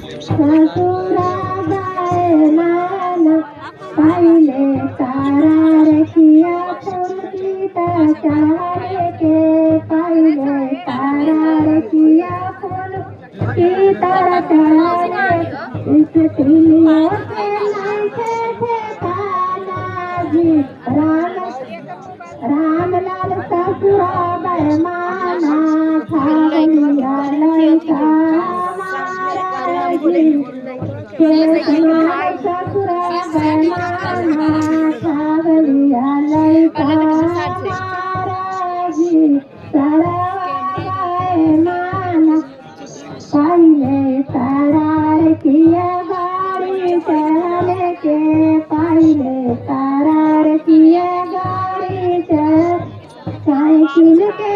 ससुरा गाए नाना पाइले तारा रखिया फुलकीता चारे के पाइले तारा रखिया फुलकीता चारे स्त्रियों के नहीं थे काना जी रामलाल ससुरा गाए माना खावलिया लड़का ससुरा बैमाना छागलिया लड़का महाराजी सराय माना पहले करार किया गाड़ी चले के पहले करार किया गाड़ी चल साइकिल के